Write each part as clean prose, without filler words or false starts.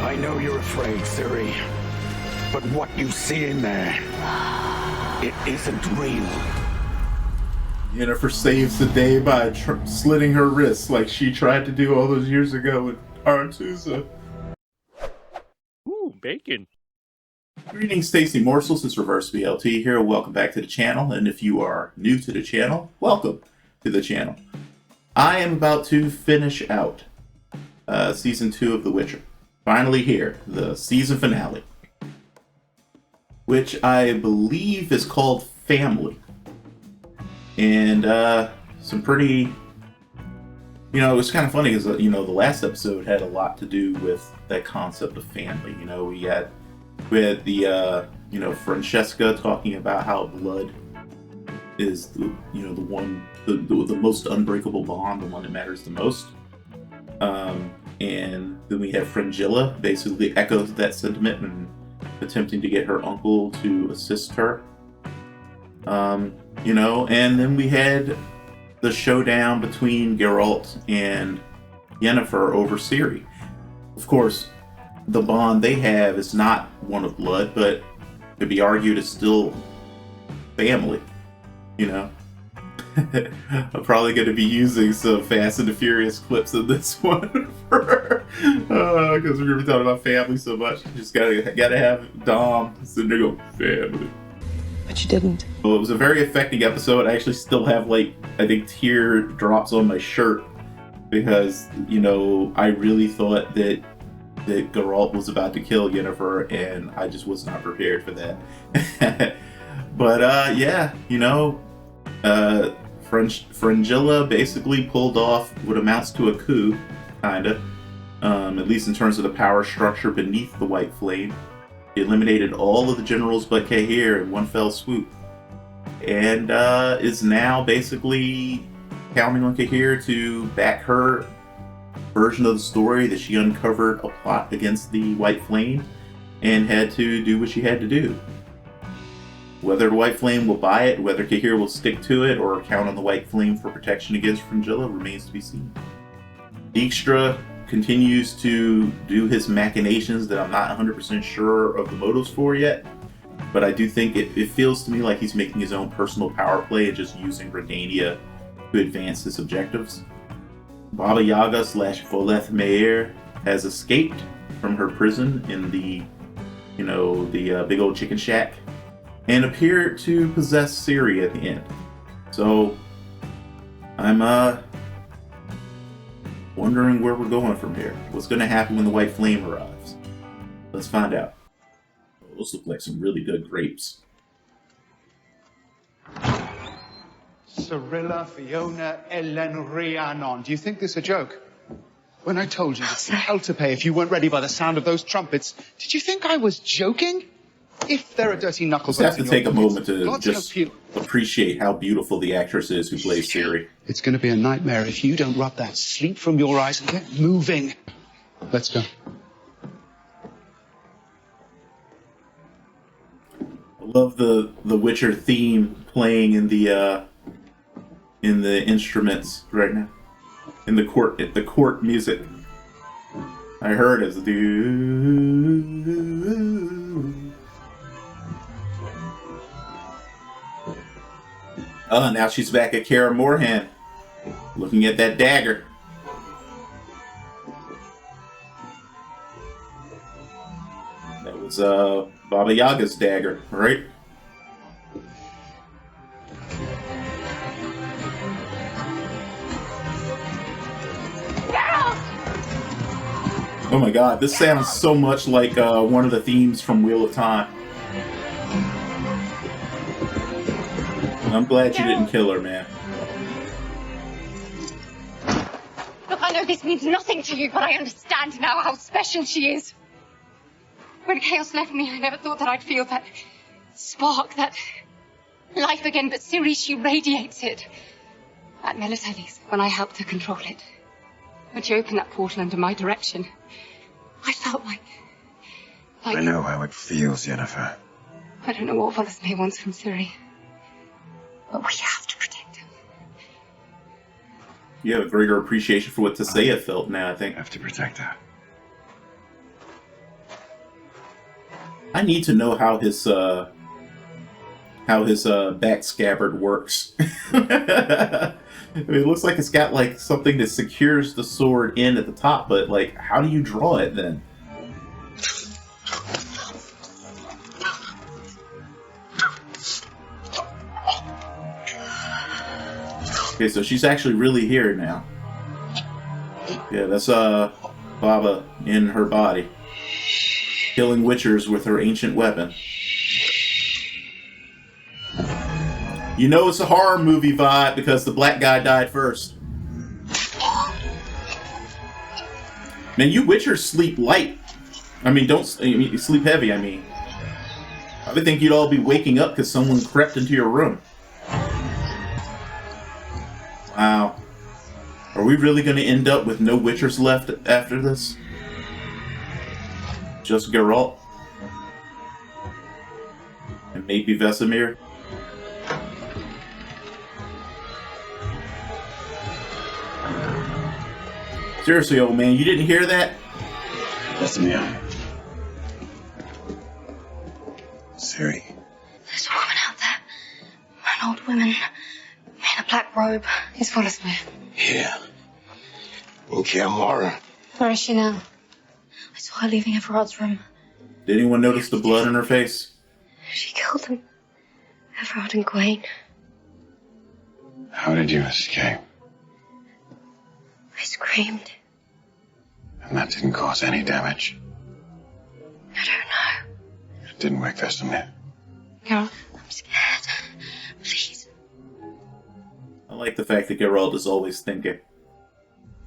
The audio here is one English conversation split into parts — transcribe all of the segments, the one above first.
I know you're afraid, Ciri. But what you see in there, it isn't real. Yennefer saves the day by slitting her wrists like she tried to do all those years ago with Arethusa. Ooh, bacon. Greetings, tasty morsels. It's Reverse BLT here. Welcome back to the channel. And if you are new to the channel, welcome to the channel. I am about to finish out Season 2 of The Witcher. Finally here, the season finale. Which I believe is called Family. And some pretty... You know, it was kind of funny because, the last episode had a lot to do with that concept of family. You know, we had the, Francesca talking about how blood is, the most unbreakable bond, the one that matters the most. And then we had Fringilla basically echo that sentiment and attempting to get her uncle to assist her. And then we had the showdown between Geralt and Yennefer over Ciri. Of course, the bond they have is not one of blood, but could be argued it's still family, I'm probably going to be using some Fast and the Furious clips of this one because we're going to be talking about family so much. You just gotta have Dom sitting there going, family. But you didn't. Well, it was a very affecting episode. I actually still have, I think, tear drops on my shirt because, I really thought that Geralt was about to kill Yennefer, and I just was not prepared for that. But, Fringilla basically pulled off what amounts to a coup, kinda. At least in terms of the power structure beneath the White Flame. He eliminated all of the generals but Kaer in one fell swoop. And is now basically counting on Kaer to back her version of the story that she uncovered a plot against the White Flame and had to do what she had to do. Whether the White Flame will buy it, whether Kaer will stick to it, or count on the White Flame for protection against Fringilla remains to be seen. Dijkstra continues to do his machinations that I'm not 100% sure of the motives for yet, but I do think it feels to me like he's making his own personal power play and just using Redania to advance his objectives. Baba Yaga / Voleth Meir has escaped from her prison in the big old chicken shack and appeared to possess Ciri at the end. So I'm wondering where we're going from here. What's going to happen when the White Flame arrives? Let's find out. Those look like some really good grapes. Cirilla, Fiona, Ellen, Rhiannon. Do you think this is a joke? When I told you it's hell to pay if you weren't ready by the sound of those trumpets, did you think I was joking? If there are dirty knuckles, I have to take a moment to just appreciate how beautiful the actress is who plays Ciri. It's going to be a nightmare if you don't rub that sleep from your eyes and get moving. Let's go. I love the Witcher theme playing in the instruments right now, in the court music. I heard it as now she's back at Kaer Morhen, looking at that dagger. That was Baba Yaga's dagger, right? Oh my god, this sounds so much like one of the themes from Wheel of Time. I'm glad you didn't kill her, man. Look, I know this means nothing to you, but I understand now how special she is. When chaos left me, I never thought that I'd feel that spark, that life again, but Ciri, she radiates it. At Melitelli's, when I helped her control it. When she opened that portal under my direction, I felt like... I know how it feels, Yennefer. I don't know what Voleth Meir wants from Ciri. But we have to protect her. You have a greater appreciation for what Tissaia felt now, I think. Have to protect her. I need to know how his back scabbard works. I mean, it looks like it's got like something that secures the sword in at the top, but like, how do you draw it then? Okay, so she's actually really here now. Yeah, that's Baba in her body, killing witchers with her ancient weapon. You know it's a horror movie vibe because the black guy died first. Man, you witchers sleep light. I mean, you sleep heavy, I mean. I would think you'd all be waking up because someone crept into your room. Wow. Are we really going to end up with no witchers left after this? Just Geralt? And maybe Vesemir? Seriously, old man, you didn't hear that? Vesemir. Ciri. There's a woman out there. An old woman in a black robe. It's Voleth Meir. Here. In Kaer Morhen. Where is she now? I saw her leaving Everard's room. Did anyone notice the blood on her face? She killed them. Everard and Gwaine. How did you escape? I screamed. And that didn't cause any damage? I don't know. It didn't wake Vesemir. Geralt, I'm scared. Please. I like the fact that Geralt is always thinking.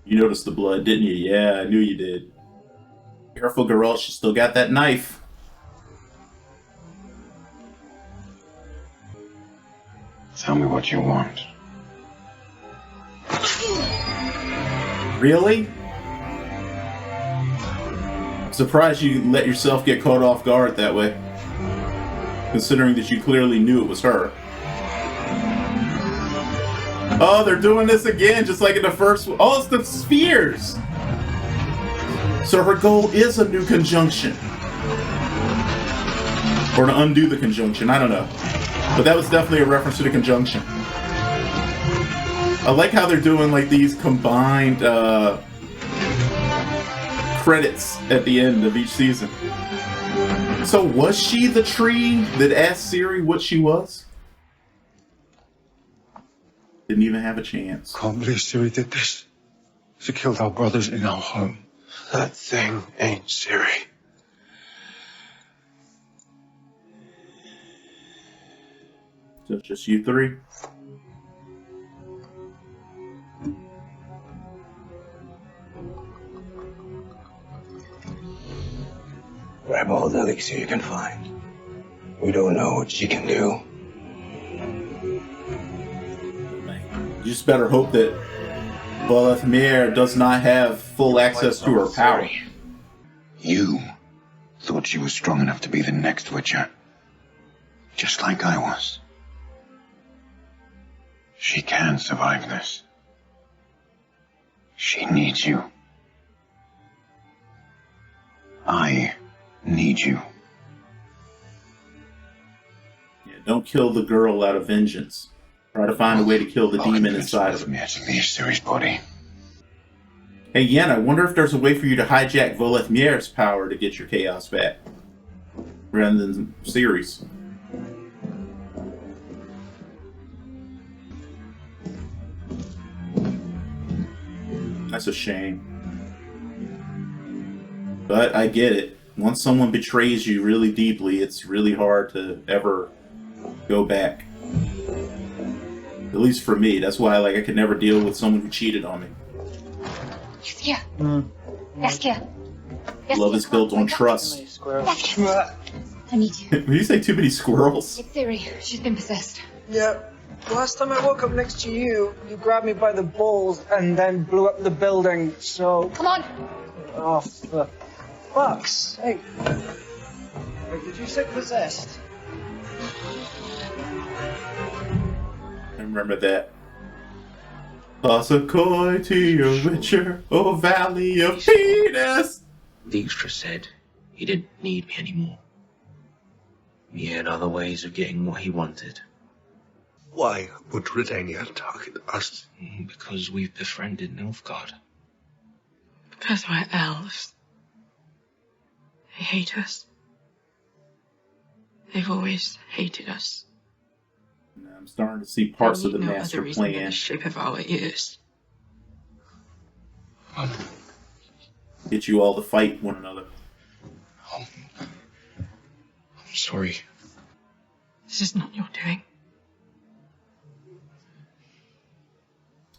You noticed the blood, didn't you? Yeah, I knew you did. Careful, Geralt, she still got that knife. Tell me what you want. Really? I'm surprised you let yourself get caught off guard that way. Considering that you clearly knew it was her. Oh, they're doing this again, just like in the first one. Oh, it's the spheres! So her goal is a new conjunction. Or to undo the conjunction, I don't know. But that was definitely a reference to the conjunction. I like how they're doing like these combined credits at the end of each season. So was she the tree that asked Ciri what she was? Didn't even have a chance. Can't believe Ciri did this. She killed our brothers in our home. That thing ain't Ciri. So it's just you three? Grab all the elixir you can find. We don't know what she can do. You just better hope that Voleth Meir does not have full access to her power. You thought she was strong enough to be the next Witcher. Just like I was. She can survive this. She needs you. I need you. Yeah, don't kill the girl out of vengeance. Try to find a way to kill the demon inside of her. To leave Ciri's body. Hey Yen, I wonder if there's a way for you to hijack Voleth Meir's power to get your chaos back. Rather than Ciri's. That's a shame. But I get it. Once someone betrays you really deeply, it's really hard to ever go back. At least for me. That's why I could never deal with someone who cheated on me. Yes, Yes, Love is built on trust. I need you. Did you say too many squirrels? It's Ciri. She's been possessed. Yeah. Last time I woke up next to you, you grabbed me by the balls and then blew up the building, so... Come on. Oh, for fuck's sake. Wait, did you say possessed? I remember that. Toss a coin to your witcher, oh valley of penis. Dijkstra said he didn't need me anymore. He had other ways of getting what he wanted. Why would Redania target us? Because we've befriended Nilfgaard. Because we're elves. They hate us. They've always hated us. And I'm starting to see parts of the No master other reason than plan. the shape of our ears. Get you all to fight one another. I'm sorry. This is not your doing.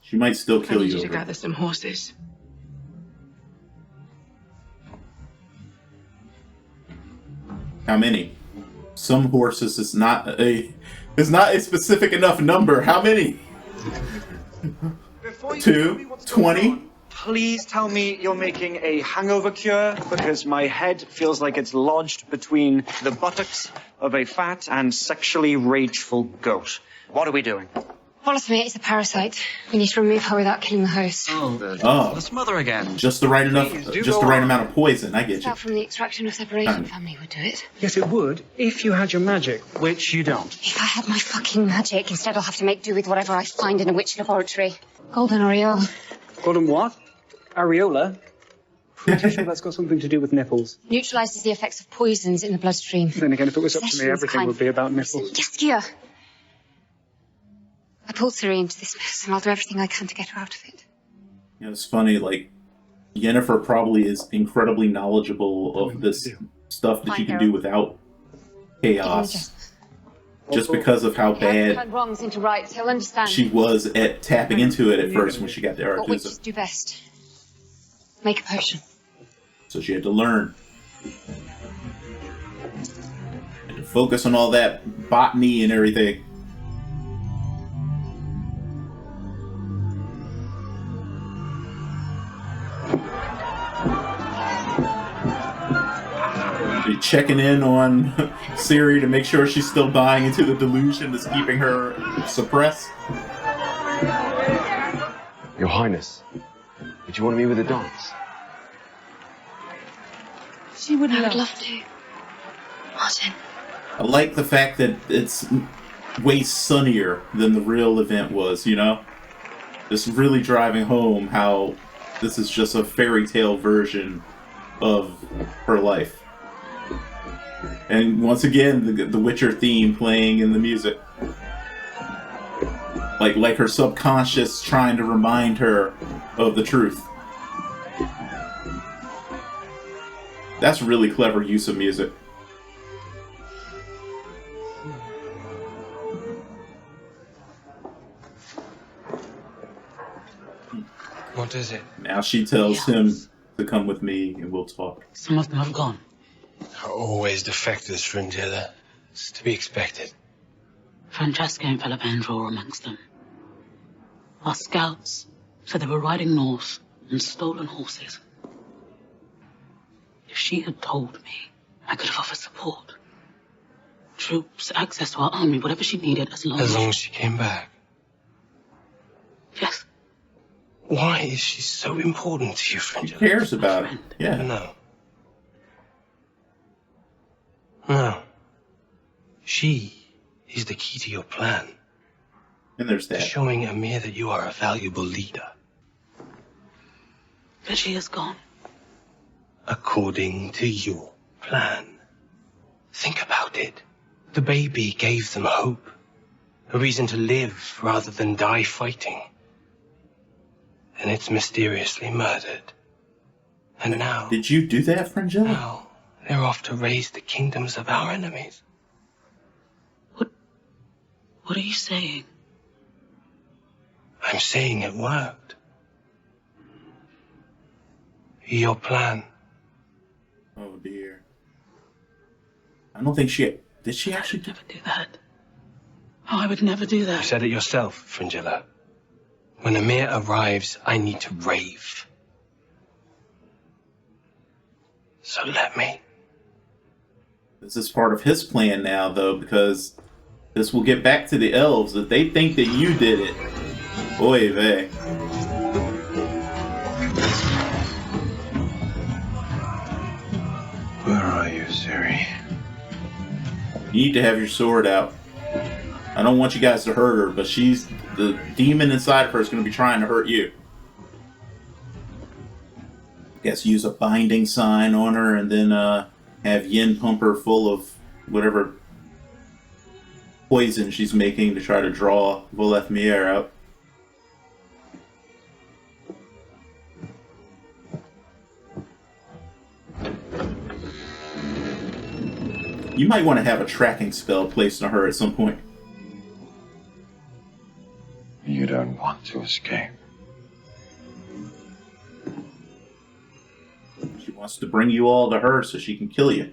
She might still I kill need you you to over it. gather some horses. How many? Some horses is not a specific enough number. How many? Before you tell me 2? what's going 20? on, please tell me you're making a hangover cure, because my head feels like it's lodged between the buttocks of a fat and sexually rageful goat. What are we doing? Voleth Meir is a parasite. We need to remove her without killing the host. Oh. The smother again. Just the right enough, Please, do just go the right on. amount of poison. I get you. Out from the extraction or separation family would do it. Yes, it would, if you had your magic, which you don't. If I had my fucking magic, instead I'll have to make do with whatever I find in a witch laboratory. Golden Oriole. Golden what? Areola? Pretty sure that's got something to do with nipples. Neutralizes the effects of poisons in the bloodstream. Then again, if it was up to me, Possession's everything kind would be about nipples. Gaskia! I pulled Ciri into this mess, and I'll do everything I can to get her out of it. You know, it's funny, like, Yennefer probably is incredibly knowledgeable of this stuff that Fine, you can Geralt. do without chaos. Just because of how He hasn't bad turned wrongs into rights, he'll understand. she was at tapping into it at first when she got the What witches Arethusa. do best. Make a potion. So she had to learn. And to focus on all that botany and everything. Be checking in on Ciri to make sure she's still buying into the delusion that's keeping her suppressed. Your Highness, would you want to meet with a dance? She would I would love to. Martin. I like the fact that it's way sunnier than the real event was, you know? Just really driving home how this is just a fairy tale version of her life. And once again, the Witcher theme playing in the music. Like her subconscious trying to remind her of the truth. That's really clever use of music. What is it? Now she tells him to come with me and we'll talk. Some of them have gone. Always defectors, Fringilla. It's to be expected. Francesca and Filipandra were amongst them. Our scouts said they were riding north on stolen horses. If she had told me, I could have offered support. Troops, access to our army, whatever she needed, as long As long as she came back. Yes. Why is she so important to you, She Fringilla? cares about it. Yeah. No. No. She is the key to your plan. And there's that. Showing Amir that you are a valuable leader. But she is gone. According to your plan. Think about it. The baby gave them hope. A reason to live rather than die fighting. And it's mysteriously murdered. And now... Did you do that, Fringilla? Now, they're off to raise the kingdoms of our enemies. What are you saying? I'm saying it worked. Your plan. Oh dear. I don't think she... Did she actually do... Never do that. Oh, I would never do You that. said it yourself, Fringilla. When Amir arrives, I need to rave. So let me. This is part of his plan now, though, because this will get back to the elves. If they think that you did it, oy vey. Where are you, Ciri? You need to have your sword out. I don't want you guys to hurt her, but the demon inside of her is going to be trying to hurt you. Guess use a binding sign on her and then have Yin pump her full of whatever poison she's making to try to draw Voleth Meir out. You might want to have a tracking spell placed on her at some point. You don't want to escape. She wants to bring you all to her so she can kill you.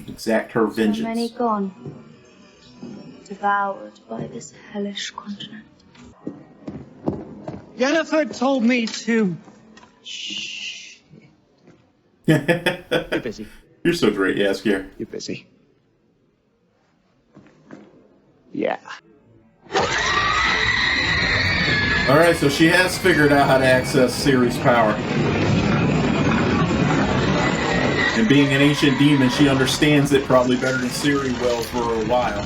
Exact her vengeance. So many gone. Devoured by this hellish continent. Yennefer told me to... Shh. You're busy. You're so great, Yaskier. You're busy. Yeah. Alright, so she has figured out how to access Ciri's power. And being an ancient demon, she understands it probably better than Ciri will for a while.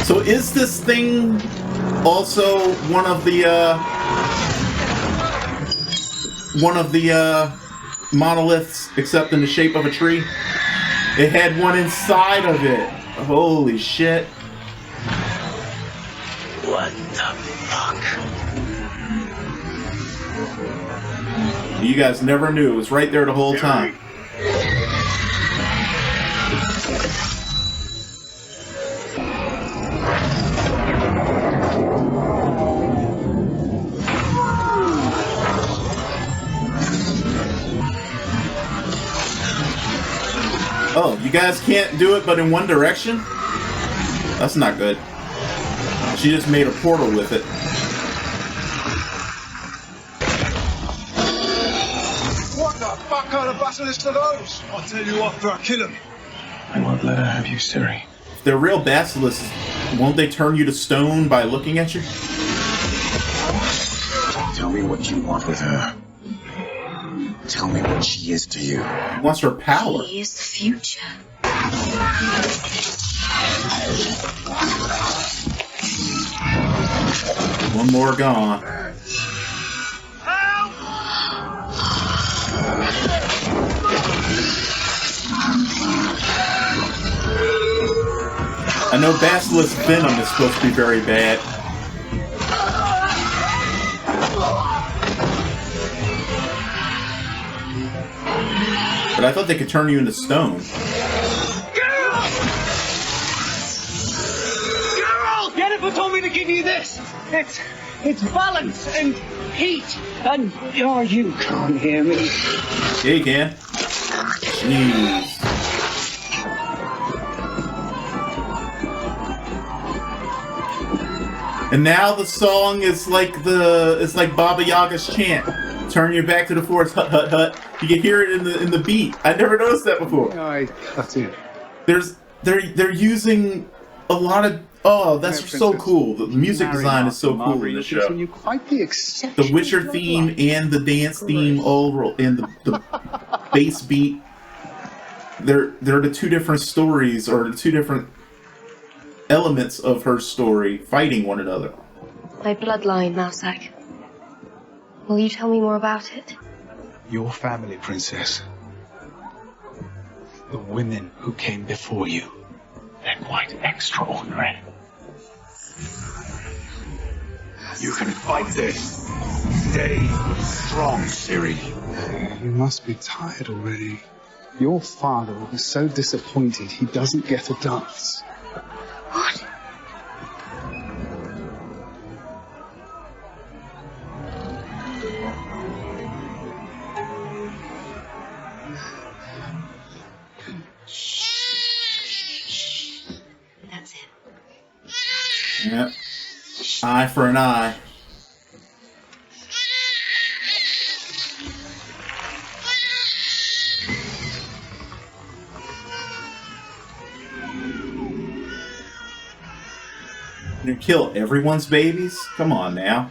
So is this thing also one of the monoliths, except in the shape of a tree? It had one inside of it. Holy shit. What the fuck? You guys never knew. It was right there the whole time. Oh, you guys can't do it but in one direction? That's not good. She just made a portal with it. What the fuck kind of basilisk are those? I'll tell you what, I'll kill him. I won't let her have you, Ciri. If they're real basilisks, won't they turn you to stone by looking at you? Tell me what you want with her. Tell me what she is to you. What's her power? She is the future. One more gone. I know basilisk venom is supposed to be very bad. But I thought they could turn you into stone. Geralt! Yennefer told me to give you this. It's balance and heat. And oh, you can't hear me. Yeah, you can. Jeez. And now the song is like Baba Yaga's chant. Turn your back to the forest, hut hut hut. You can hear it in the beat. I never noticed that before. Aye, that's it. They're using a lot of that's so cool. The music design is so cool in the show. The Witcher theme and the dance theme all and the bass beat. They're the two different stories or the two different elements of her story fighting one another. My bloodline, Mousak. Will you tell me more about it? Your family, Princess. The women who came before you. They're quite extraordinary. You can fight this. Stay strong, Ciri. You must be tired already. Your father will be so disappointed he doesn't get a dance. What? That's it. Yep. Eye for an eye. You kill everyone's babies? Come on now.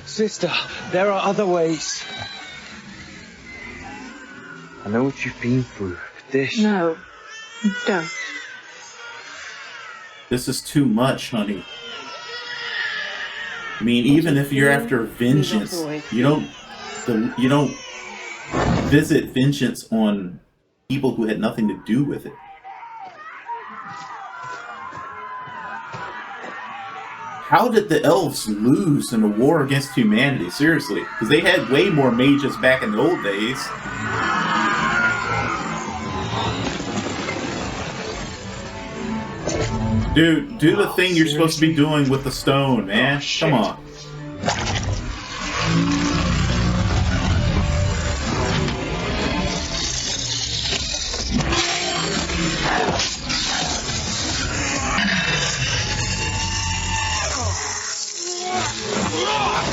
Sister, there are other ways. I know what you've been through. dish. No, don't. This is too much, honey. I mean, even if you're after vengeance, you don't visit vengeance on people who had nothing to do with it. How did the elves lose in a war against humanity? Seriously, because they had way more mages back in the old days. Dude, do the thing you're supposed to be doing with the stone, man. Come on.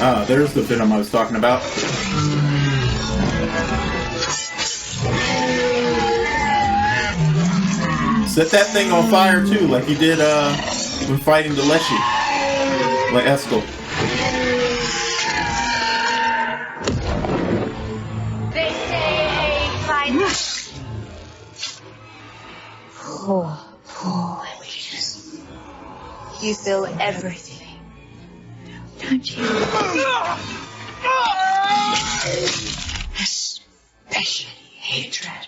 Ah, there's the venom I was talking about. Set that thing on fire too, like you did when fighting the Leshy. Like Eskel. They say fight. Poor witches. You feel everything, don't you? Especially hatred.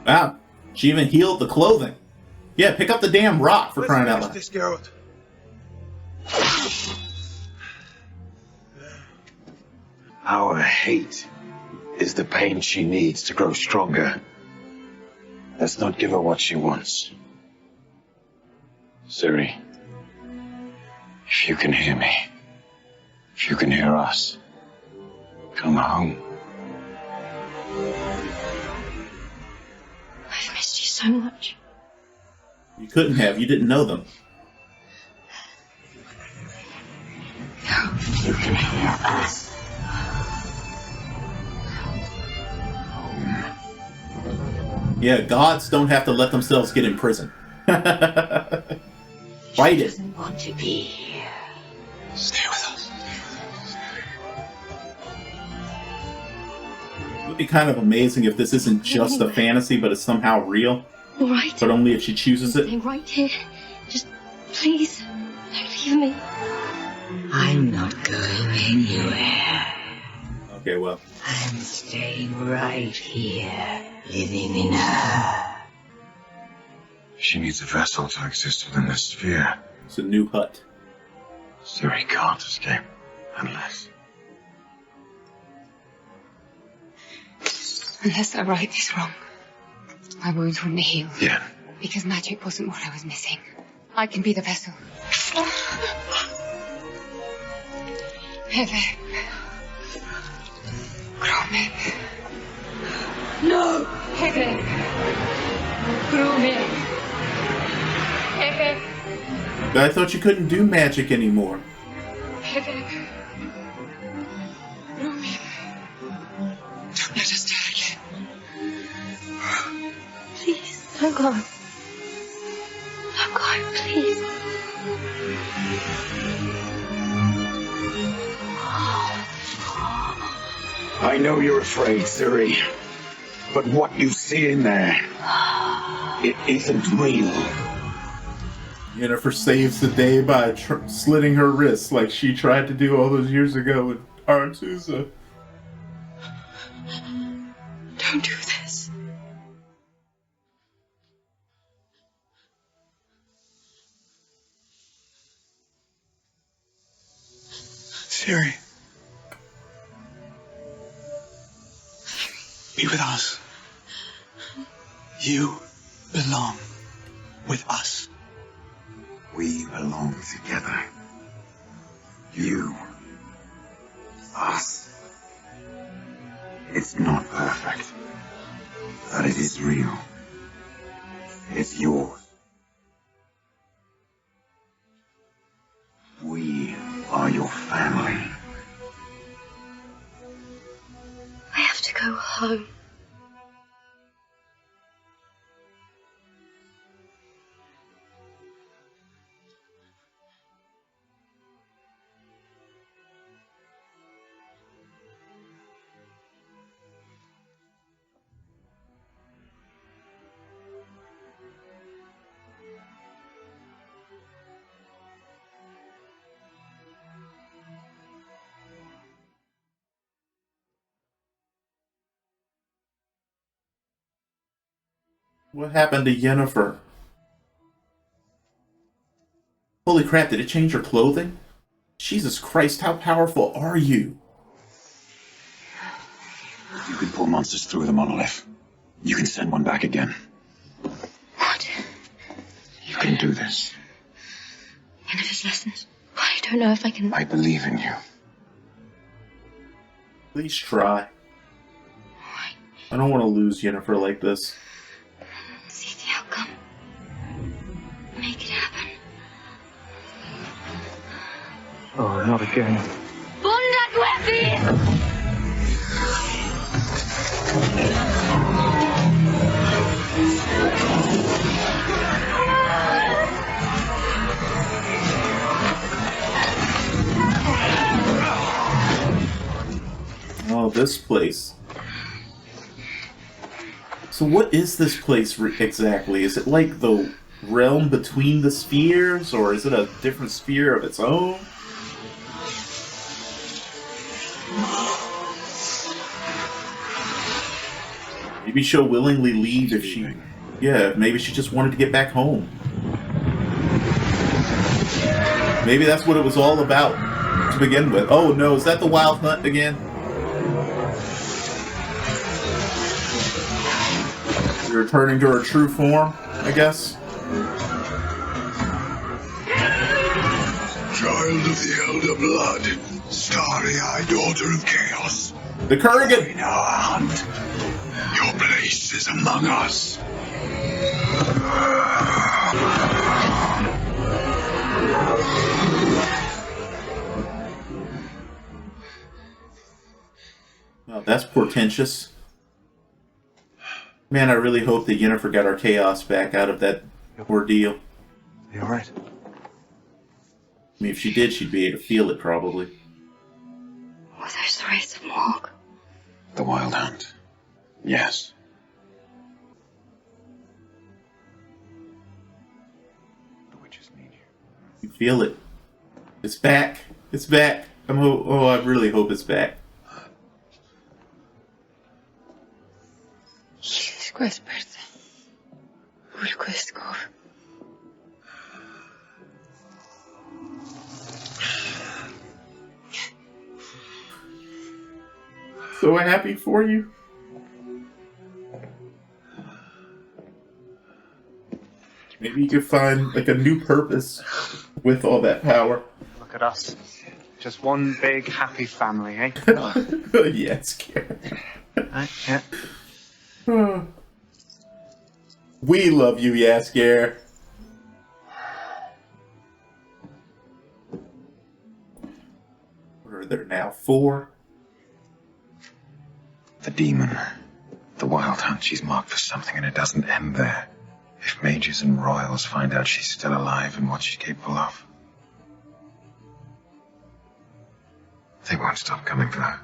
Wow, she even healed the clothing. Yeah, pick up the damn rock for crying out loud. This, Geralt. Our hate is the pain she needs to grow stronger. Let's not give her what she wants. Ciri, if you can hear me, if you can hear us, come home. I've missed you so much. You couldn't have, you didn't know them. You can hear us. Yeah, gods don't have to let themselves get in prison. Fight it. Doesn't want to be here. Stay with us. It would be kind of amazing if this isn't just a fantasy, but it's somehow real. All right. But only if she chooses it. Stay right here. Just please, don't leave me. I'm not going anywhere. Okay, well. I'm staying right here, living in her. She needs a vessel to exist within this sphere. It's a new hut. Ciri can't escape unless... Unless I right this wrong, my wounds wouldn't heal. Yeah. Because magic wasn't what I was missing. I can be the vessel. Heather. Grow me. No! Heather. Grow me. Heather. I thought you couldn't do magic anymore. Heather. Grow me. Don't let us die again. Please, don't go. Don't go, please. I know you're afraid, Ciri, but what you see in there, it isn't real. Yennefer saves the day by slitting her wrists like she tried to do all those years ago with Arethusa. Don't do this. Ciri. Be with us. You belong with us. We belong together. You. Us. It's not perfect. But it is real. It's yours. We are your family. I have to go home. What happened to Yennefer? Holy crap, did it change her clothing? Jesus Christ, how powerful are you? You can pull monsters through the monolith. You can send one back again. What? You can do this. Yennefer's lessons. I don't know if I can... I believe in you. Please try. I don't want to lose Yennefer like this. See the outcome. Make it happen. Oh, not again. Oh, this place. So what is this place exactly? Is it like the realm between the spheres, or is it a different sphere of its own? Maybe she'll willingly leave if she... Yeah, maybe she just wanted to get back home. Maybe that's what it was all about to begin with. Oh no, is that the Wild Hunt again? Returning to her true form, I guess. Child of the Elder Blood, starry-eyed daughter of chaos. The Kurgan! In our hunt, your place is among us. Oh, that's portentous. Man, I really hope that Yennefer got our chaos back out of that ordeal. You alright? I mean, if she did, she'd be able to feel it, probably. Were those the rays of Morg? The Wild Hunt. Yes. The witches need you. You feel it. It's back. It's back. I really hope it's back. Questo per questo. So happy for you. Maybe you could find like a new purpose with all that power. Look at us. Just one big happy family, eh? Yes, Karen. Yeah. We love you, Yasker. What are there now? 4? The demon. The Wild Hunt, she's marked for something, and it doesn't end there. If mages and royals find out she's still alive and what she's capable of, they won't stop coming for her.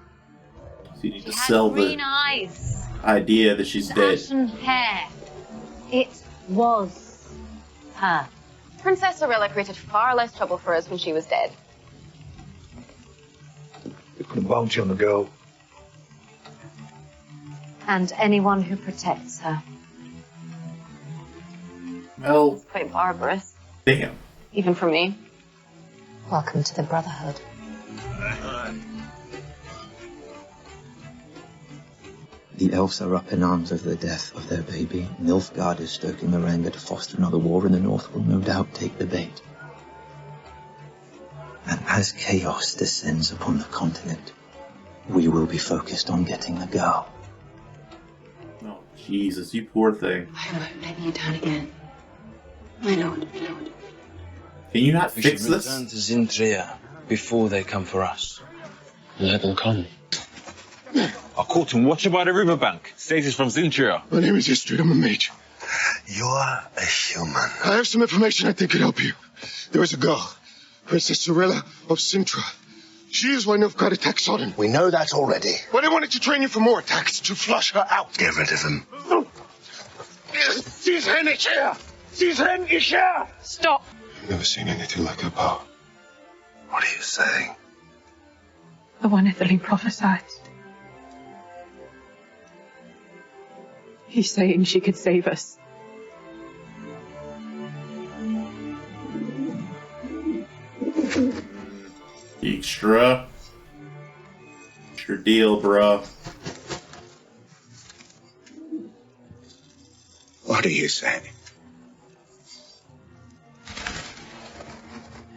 So you need to sell the eyes. idea that she's dead. Ashen hair. It was her. Princess Cirilla created far less trouble for us when she was dead. They put a bounty on the girl. And anyone who protects her. Well, It's quite barbarous, damn. even for me. Welcome to the Brotherhood. The elves are up in arms over the death of their baby. Nilfgaard is stoking their anger to foster another war, and the North will no doubt take the bait. And as chaos descends upon the continent, we will be focused on getting the girl. Oh, Jesus, you poor thing. I won't let you down again. My lord, my lord. Can you not We fix should this? return to Zintria before they come for us. Let them come. I caught him watching by the riverbank. Says he's from Zintria. My name is History. I'm a mage. You're a human. I have some information I think could help you. There is a girl, Princess Cirilla of Sintra. She is why Nilfgaard attacks Sodden. We know that already. But I wanted to train you for more attacks, to flush her out. Get rid of him. She's here! She's here! Stop. I've never seen anything like her power. What are you saying? The one Etheling prophesied. He's saying she could save us. Extra. Sure deal, bro. What are you saying?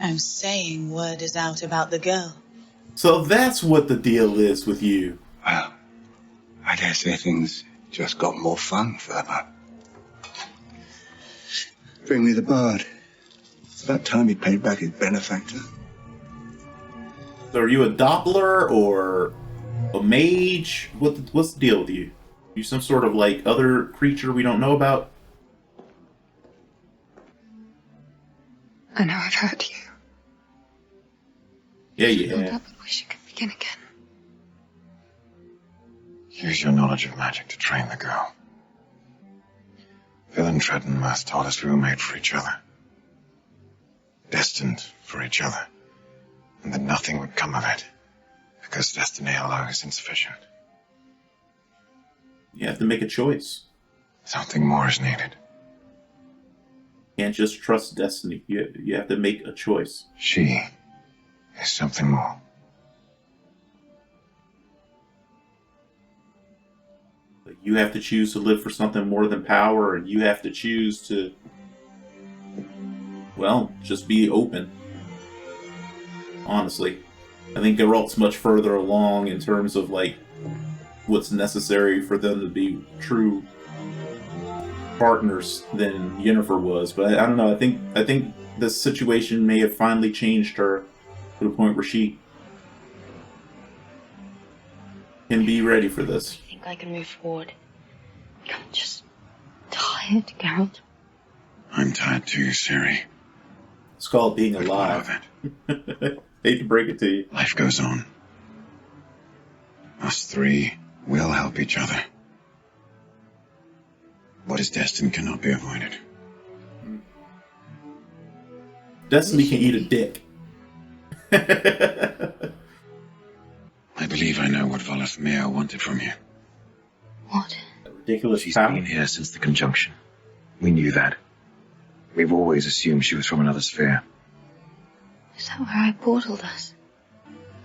I'm saying word is out about the girl. So that's what the deal is with you. Well, I dare say things just got more fun for the man. Bring me the bard. It's about time he paid back his benefactor. So are you a Doppler or a mage? What's the deal with you? You some sort of like other creature we don't know about? I know I've hurt you. Yeah, you I have. wish I could begin again. Use your knowledge of magic to train the girl. Phil and Tread and Mass taught us we were made for each other. Destined for each other. And that nothing would come of it. Because destiny alone is insufficient. You have to make a choice. Something more is needed. You can't just trust destiny. You have to make a choice. She is something more. You have to choose to live for something more than power, and you have to choose to, well, just be open. Honestly. I think Geralt's much further along in terms of, like, what's necessary for them to be true partners than Yennefer was. But I don't know, I think this situation may have finally changed her to the point where she can be ready for this. I think I can move forward. I'm just tired, Geralt. I'm tired too, Ciri. It's called being alive. Hate to break it to you. Life goes on. Us three will help each other. What is destined cannot be avoided. Destiny can eat a dick. I believe I know what Voleth Meir wanted from you. What? Ridiculous She's power. been here since the conjunction. We knew that. We've always assumed she was from another sphere. Is that where I portaled us?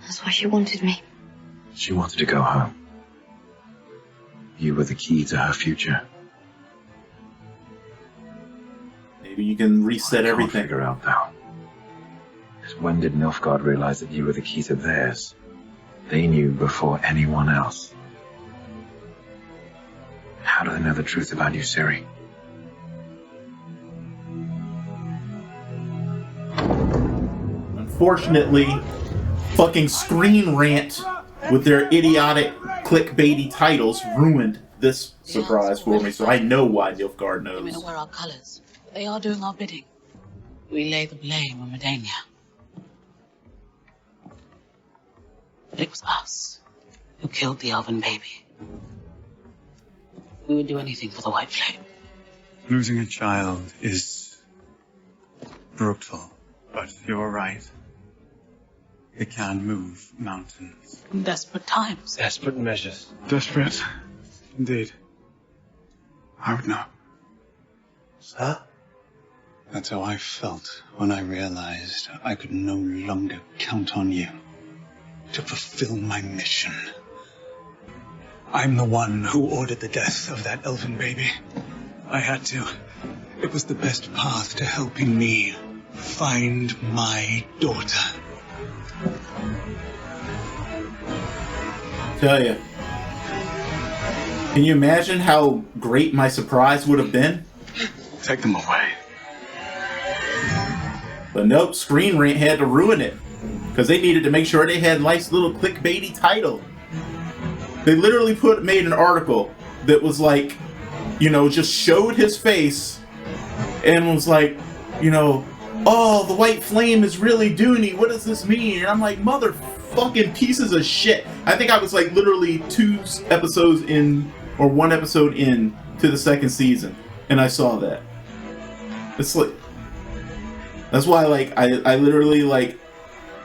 That's why she wanted me. She wanted to go home. You were the key to her future. Maybe you can reset I can't everything. figure out though. Because when did Nilfgaard realize that you were the key to theirs? They knew before anyone else. How do they know the truth about you, Ciri? Unfortunately, fucking Screen Rant with their idiotic clickbaity titles ruined this surprise for me, so I know why Nilfgaard We knows. know wear our colours. They are doing our bidding. We lay the blame on Redania. But it was us who killed the elven baby. We would do anything for the White Flame. Losing a child is brutal, but you're right. It can move mountains. In desperate times. Desperate measures. Desperate, indeed. I would know. Sir? That's how I felt when I realized I could no longer count on you to fulfill my mission. I'm the one who ordered the death of that elfin baby. I had to. It was the best path to helping me find my daughter. Tell ya. Can you imagine how great my surprise would have been? Take them away. But nope, Screen Rant had to ruin it. Because they needed to make sure they had a nice little clickbaity title. They literally made an article that was like, you know, just showed his face and was like, you know, oh, the White Flame is really Dooney. What does this mean? And I'm like, motherfucking pieces of shit. I think I was like literally 2 episodes in, or 1 episode in to the 2nd season. And I saw that. It's like, that's why like, I literally like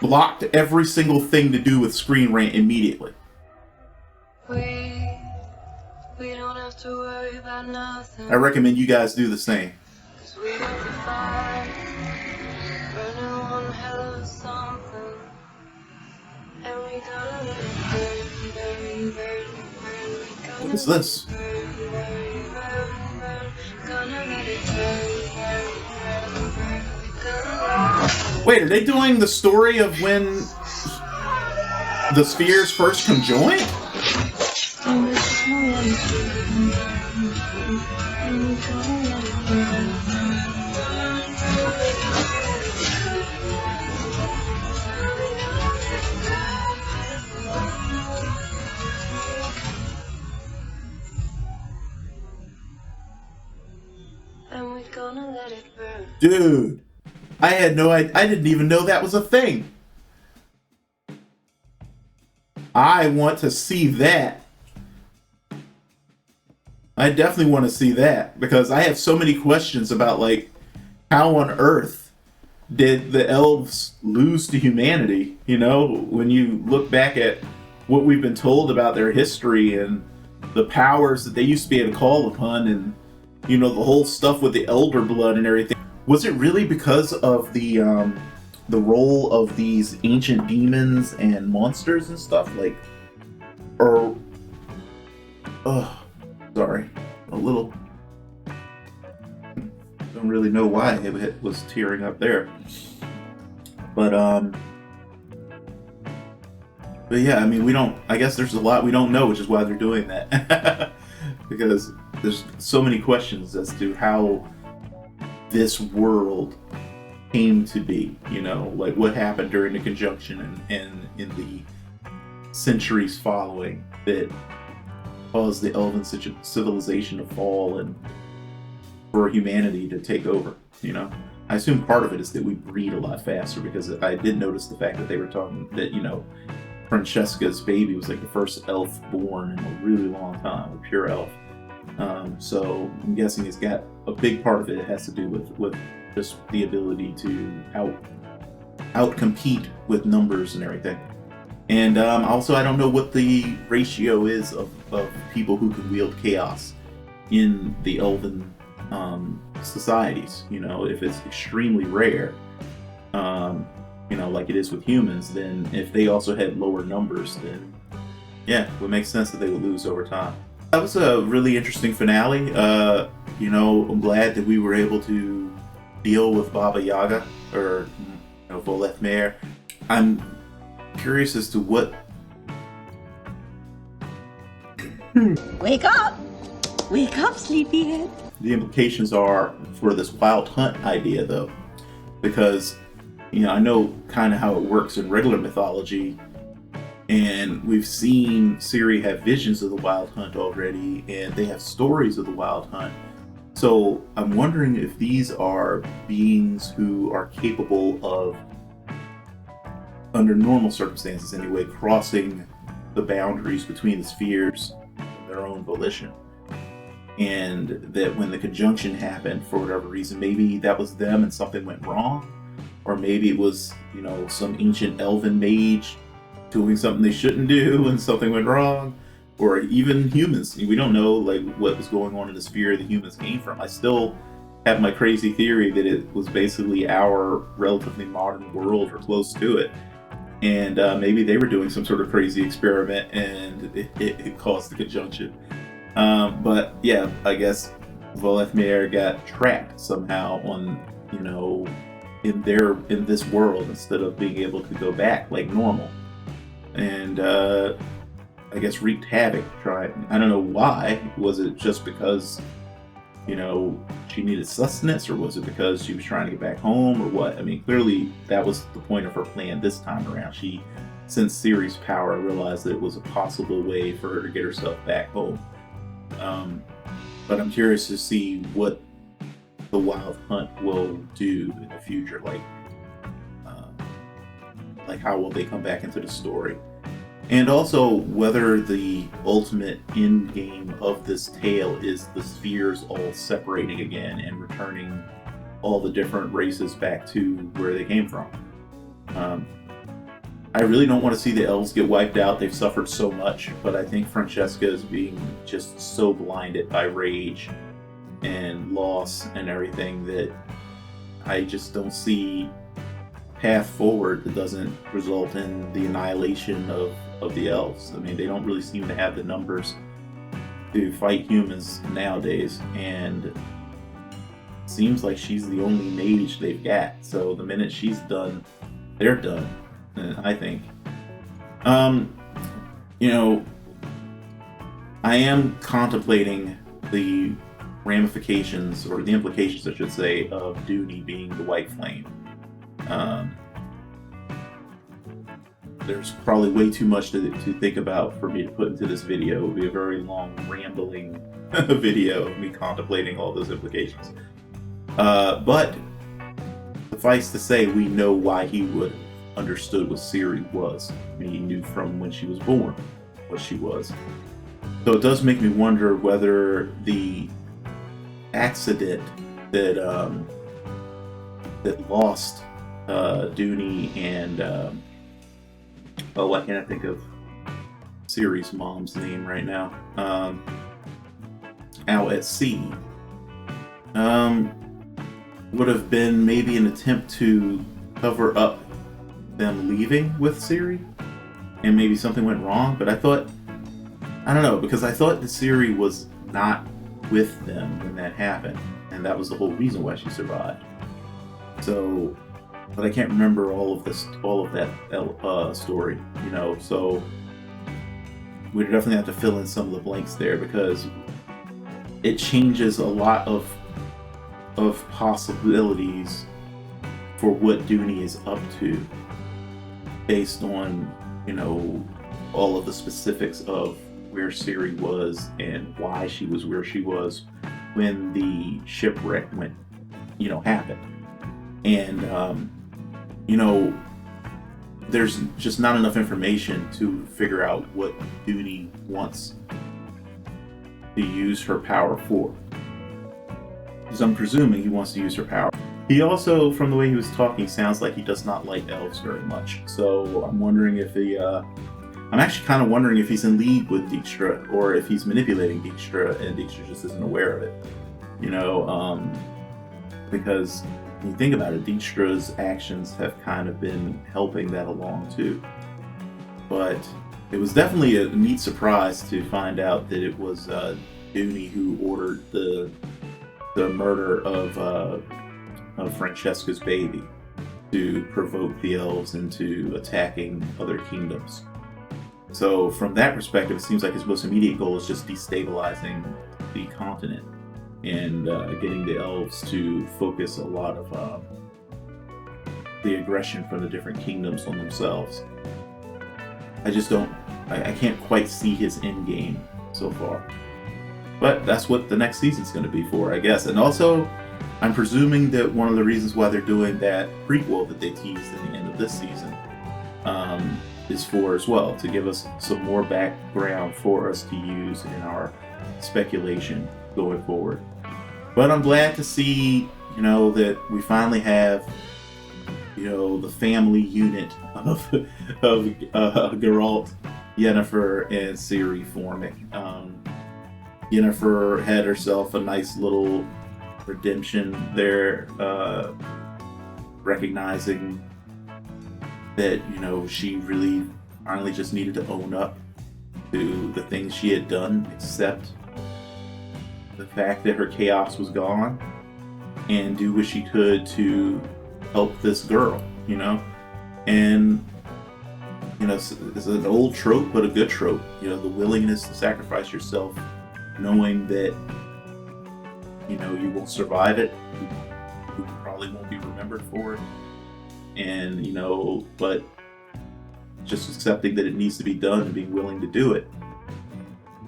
blocked every single thing to do with Screen Rant immediately. We don't have to worry about nothing. I recommend you guys do the same. We got the fire, burning one hell of something. What is this? Wait, are they doing the story of when the spheres first conjoined? Dude, I didn't even know that was a thing. I want to see that. I definitely want to see that because I have so many questions about like how on earth did the elves lose to humanity? You know, when you look back at what we've been told about their history and the powers that they used to be able to call upon, and you know, the whole stuff with the elder blood and everything. Was it really because of the role of these ancient demons and monsters and stuff? Like, or sorry, a little. Don't really know why it was tearing up there, but yeah, I mean, we don't. I guess there's a lot we don't know, which is why they're doing that, because there's so many questions as to how this world came to be. You know, like what happened during the conjunction and in the centuries following that caused the elven civilization to fall and for humanity to take over. You know, I assume part of it is that we breed a lot faster, because I did notice the fact that they were talking that, you know, Francesca's baby was like the first elf born in a really long time, a pure elf. So I'm guessing it's got a big part of it has to do with just the ability to out-compete with numbers and everything. And also, I don't know what the ratio is of people who can wield chaos in the elven societies. You know, if it's extremely rare, you know, like it is with humans, then if they also had lower numbers, then yeah, it would make sense that they would lose over time. That was a really interesting finale. You know, I'm glad that we were able to deal with Baba Yaga, or you know, Voleth Meir. I'm curious as to what. Wake up! Wake up, sleepyhead! The implications are for this wild hunt idea, though, because you know, I know kind of how it works in regular mythology, and we've seen Ciri have visions of the wild hunt already, and they have stories of the wild hunt. So I'm wondering if these are beings who are capable of, under normal circumstances anyway, crossing the boundaries between the spheres of their own volition. And that when the conjunction happened, for whatever reason, maybe that was them and something went wrong. Or maybe it was, you know, some ancient elven mage doing something they shouldn't do and something went wrong. Or even humans. We don't know like what was going on in the sphere the humans came from. I still have my crazy theory that it was basically our relatively modern world or close to it. And maybe they were doing some sort of crazy experiment and it caused the conjunction. But yeah, I guess Voleth Meir got trapped somehow on, you know, in this world instead of being able to go back like normal. And I guess wreaked havoc. I don't know why. Was it just because, you know, she needed sustenance, or was it because she was trying to get back home, or what? I mean, clearly that was the point of her plan this time around. She sensed Ciri's power, realized that it was a possible way for her to get herself back home. But I'm curious to see what the Wild Hunt will do in the future. Like how will they come back into the story? And also whether the ultimate end game of this tale is the spheres all separating again and returning all the different races back to where they came from. I really don't want to see the elves get wiped out. They've suffered so much, but I think Francesca is being just so blinded by rage and loss and everything that I just don't see a path forward that doesn't result in the annihilation of the elves. I mean, they don't really seem to have the numbers to fight humans nowadays, and it seems like she's the only mage they've got. So the minute she's done, they're done, I think. You know, I am contemplating the ramifications, or the implications, I should say, of Dooney being the White Flame. There's probably way too much to think about for me to put into this video. It would be a very long, rambling video of me contemplating all those implications. But suffice to say, we know why he would have understood what Ciri was. I mean, he knew from when she was born what she was. So it does make me wonder whether the accident that that lost Dooney and why can't I think of Ciri's mom's name right now? Out at sea would have been maybe an attempt to cover up them leaving with Ciri, and maybe something went wrong. But I don't know, because I thought that Ciri was not with them when that happened, and that was the whole reason why she survived. So, but I can't remember all of that story, you know. So we definitely have to fill in some of the blanks there, because it changes a lot of possibilities for what Dooney is up to, based on, you know, all of the specifics of where Ciri was and why she was where she was when the shipwreck happened. And you know, there's just not enough information to figure out what Dooney wants to use her power for. Because I'm presuming he wants to use her power. He also, from the way he was talking, sounds like he does not like elves very much. So I'm wondering if I'm actually kind of wondering if he's in league with Dijkstra, or if he's manipulating Dijkstra and Dijkstra just isn't aware of it. You know, because when you think about it, Dijkstra's actions have kind of been helping that along too. But it was definitely a neat surprise to find out that it was Dooney who ordered the murder of Francesca's baby, to provoke the elves into attacking other kingdoms. So from that perspective, it seems like his most immediate goal is just destabilizing the continent and getting the elves to focus a lot of the aggression from the different kingdoms on themselves. I can't quite see his end game so far. But that's what the next season's going to be for, I guess. And also, I'm presuming that one of the reasons why they're doing that prequel that they teased at the end of this season is for as well, to give us some more background for us to use in our speculation going forward. But I'm glad to see, you know, that we finally have, you know, the family unit of Geralt, Yennefer, and Ciri forming. Yennefer had herself a nice little redemption there, recognizing that, you know, she really finally just needed to own up to the things she had done, accept the fact that her chaos was gone, and do what she could to help this girl, you know. And, you know, it's an old trope, but a good trope, you know, the willingness to sacrifice yourself, knowing that, you know, you won't survive it, you probably won't be remembered for it, and, you know, but just accepting that it needs to be done and being willing to do it.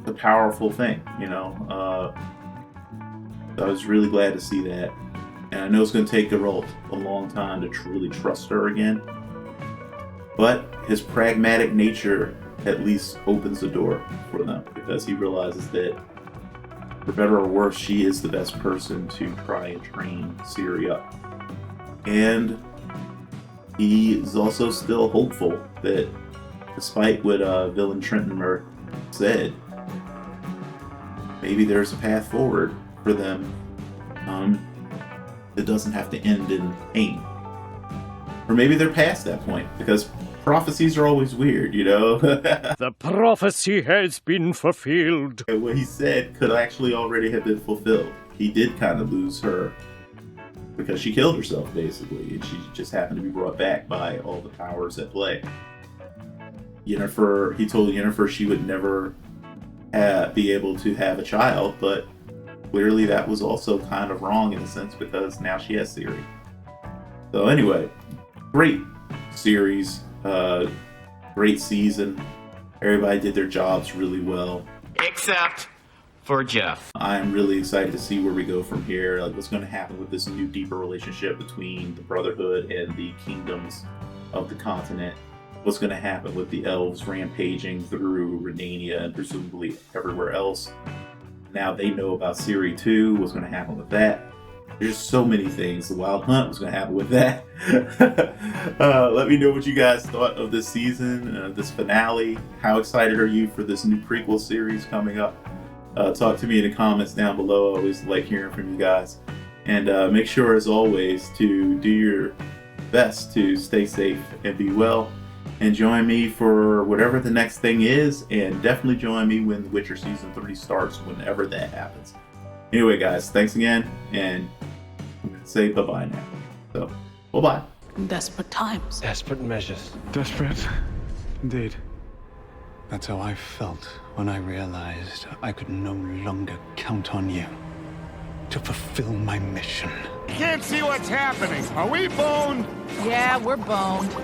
It's a powerful thing, you know. I was really glad to see that, and I know it's going to take Geralt a long time to truly trust her again, but his pragmatic nature at least opens the door for them, because he realizes that, for better or worse, she is the best person to try and train Ciri up. And he is also still hopeful that, despite what Villain Trenton said, maybe there's a path forward for them that doesn't have to end in pain. Or maybe they're past that point, because prophecies are always weird, you know? The prophecy has been fulfilled. And what he said could actually already have been fulfilled. He did kind of lose her because she killed herself, basically, and she just happened to be brought back by all the powers at play. Yennefer, he told Yennefer she would never be able to have a child, but clearly that was also kind of wrong in a sense, because now she has Ciri. So anyway, great series, great season. Everybody did their jobs really well. Except for Jeff. I'm really excited to see where we go from here, like what's going to happen with this new, deeper relationship between the Brotherhood and the kingdoms of the continent. What's going to happen with the elves rampaging through Renania and presumably everywhere else. Now they know about Ciri too. What's going to happen with that? There's so many things. The Wild Hunt was going to happen with that. Let me know what you guys thought of this season, this finale. How excited are you for this new prequel series coming up? Talk to me in the comments down below. I always like hearing from you guys. And make sure, as always, to do your best to stay safe and be well. And join me for whatever the next thing is. And definitely join me when The Witcher Season 3 starts, whenever that happens. Anyway, guys, thanks again. And I'm going to say bye-bye now. So, bye-bye. Desperate times. Desperate measures. Desperate? Indeed. That's how I felt when I realized I could no longer count on you to fulfill my mission. Can't see what's happening. Are we boned? Yeah, we're boned.